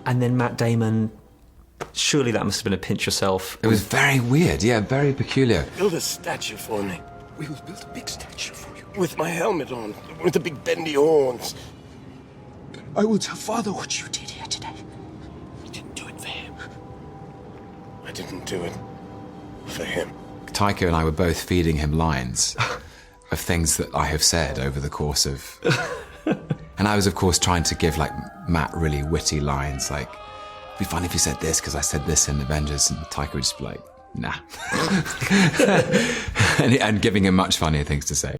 And then Matt Damon, surely that must have been a pinch yourself. It was very weird, yeah, very peculiar. Build a statue for me. We will build a big statue for you. With my helmet on, with the big bendy horns. I will tell Father what you did here today. You didn't do it for him. I didn't do it for him. Taika and I were both feeding him lines of things that I have said over the course of... And I was, of course, trying to give, like, Matt really witty lines, like, it'd be funny if you said this, because I said this in Avengers, and Taika would just be like, nah. and giving him much funnier things to say.